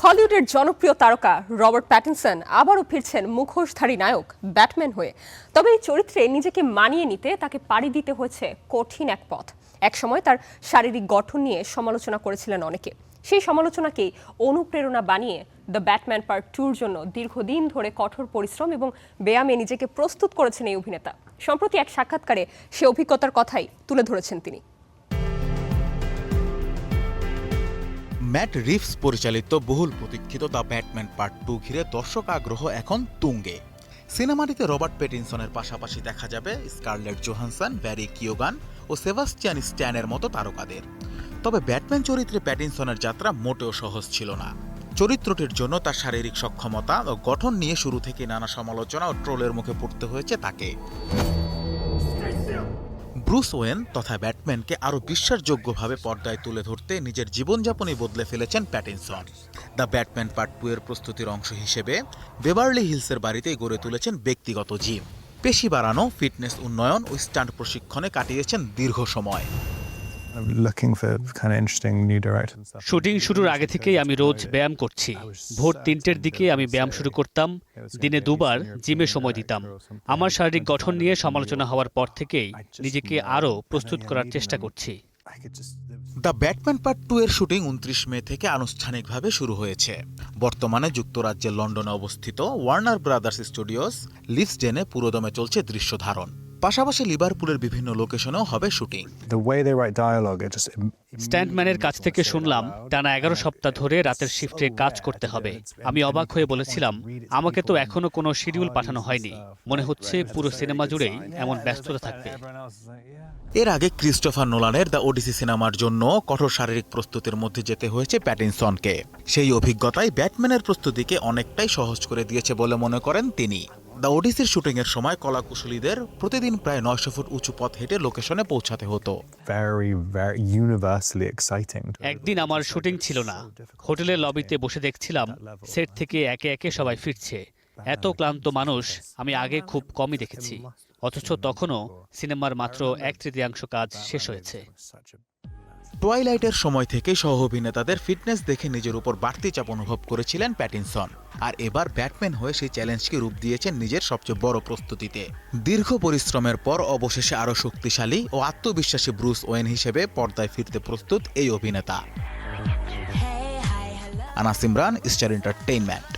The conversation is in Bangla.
হলিউডের জনপ্রিয় তারকা রবার্ট প্যাটিনসন আবারও ফিরছেন মুখোশধারী নায়ক ব্যাটম্যান হয়ে। তবে এই চরিত্রে নিজেকে মানিয়ে নিতে তাকে পাড়ি দিতে হয়েছে কঠিন এক পথ। একসময় তার শারীরিক গঠন নিয়ে সমালোচনা করেছিলেন অনেকে। সেই সমালোচনাকেই অনুপ্রেরণা বানিয়ে দ্য ব্যাটম্যান পার্ট 2-র জন্য দীর্ঘদিন ধরে কঠোর পরিশ্রম এবং ব্যায়ামে নিজেকে প্রস্তুত করেছেন এই অভিনেতা। সম্প্রতি এক সাক্ষাৎকারে সে অভিজ্ঞতার কথাই তুলে ধরেছেন তিনি। ম্যাট রিভস পরিচালিত বহুল প্রতীক্ষিত দ্য ব্যাটম্যান পার্ট 2 ঘিরে দর্শক আগ্রহ এখন তুঙ্গে। সিনেমাটিতে রবার্ট প্যাটিনসনের পাশাপাশি দেখা যাবে স্কারলেট জোহানসন, ব্যারি কিওগান ও সেবাস্টিয়ান স্ট্যানের মতো তারকাদের। তবে ব্যাটম্যান চরিত্রে প্যাটিনসনের যাত্রা মোটেও সহজ ছিল না। চরিত্রটির জন্য তার শারীরিক সক্ষমতা ও গঠন নিয়ে শুরু থেকে নানা সমালোচনা ও ট্রোলের মুখে পড়তে হয়েছে তাকে। ব্রুস ওয়েন তথা ব্যাটম্যানকে আরও বিশ্বাসযোগ্যভাবে পর্দায় তুলে ধরতে নিজের জীবনযাপনই বদলে ফেলেছেন প্যাটিনসন। দ্য ব্যাটম্যান পার্ট 2 এর প্রস্তুতির অংশ হিসেবে বেভারলি হিলসের বাড়িতেই গড়ে তুলেছেন ব্যক্তিগত জিম। পেশি বাড়ানো, ফিটনেস উন্নয়ন ও স্টান্ট প্রশিক্ষণে কাটিয়েছেন দীর্ঘ সময়। শুটিং শুরুর আগে থেকেই আমি রোজ ব্যায়াম করছি। ভোর 3টের দিকে আমি ব্যায়াম শুরু করতাম। দিনে 2বার জিমে সময় দিতাম। আমার শারীরিক গঠন নিয়ে সমালোচনা হওয়ার পর থেকেই নিজেকে আরও প্রস্তুত করার চেষ্টা করছি। দ্য ব্যাটম্যান পার্ট 2 এর শুটিং 29 মে থেকে আনুষ্ঠানিকভাবে শুরু হয়েছে। বর্তমানে যুক্তরাজ্যের লন্ডনে অবস্থিত ওয়ার্নার ব্রাদার্স স্টুডিওস লিভসডেনে পুরোদমে চলছে দৃশ্য ধারণ। পাশাপাশি লিভারপুলের বিভিন্ন লোকেশনেও হবে শুটিং। স্ট্যান্টম্যানের কাছ থেকে শুনলাম টানা 11 সপ্তাহ ধরে রাতের শিফটে কাজ করতে হবে। আমি অবাক হয়ে বলেছিলাম, আমাকে তো এখনো কোনো শিডিউল পাঠানো হয়নি। মনে হচ্ছে পুরো সিনেমা জুড়েই এমন ব্যস্ততা থাকবে। এর আগে ক্রিস্টোফার নোলানের দ্য ওডিসি সিনেমার জন্য কঠোর শারীরিক প্রস্তুতির মধ্যে যেতে হয়েছে প্যাটিনসনকে। সেই অভিজ্ঞতায় ব্যাটম্যানের প্রস্তুতিকে অনেকটাই সহজ করে দিয়েছে বলে মনে করেন তিনি। দ্য ওডিসির শুটিংয়ের সময় কলাকুশলীদের প্রতিদিন প্রায় 900 ফুট উঁচু পথ হেঁটে লোকেশনে পৌঁছাতে হতো। একদিন আমার শুটিং ছিল না। হোটেলের লবিতে বসে দেখছিলাম সেট থেকে একে একে সবাই ফিরছে। এত ক্লান্ত মানুষ আমি আগে খুব কমই দেখেছি। অথচ তখনও সিনেমার মাত্র 1/3 কাজ শেষ হয়েছে। টুয়াইলাইটের সময় থেকে সহ অভিনেতাদের ফিটনেস দেখে নিজের উপর বাড়তি চাপ অনুভব করেছিলেন প্যাটিনসন। আর এবার ব্যাটম্যান হয়ে সেই চ্যালেঞ্জকে রূপ দিয়েছেন নিজের সবচেয়ে বড় প্রস্তুতিতে। দীর্ঘ পরিশ্রমের পর অবশেষে আরও শক্তিশালী ও আত্মবিশ্বাসী ব্রুস ওয়েন হিসেবে পর্দায় ফিরতে প্রস্তুত এই অভিনেতা। Anas Imran, star entertainment.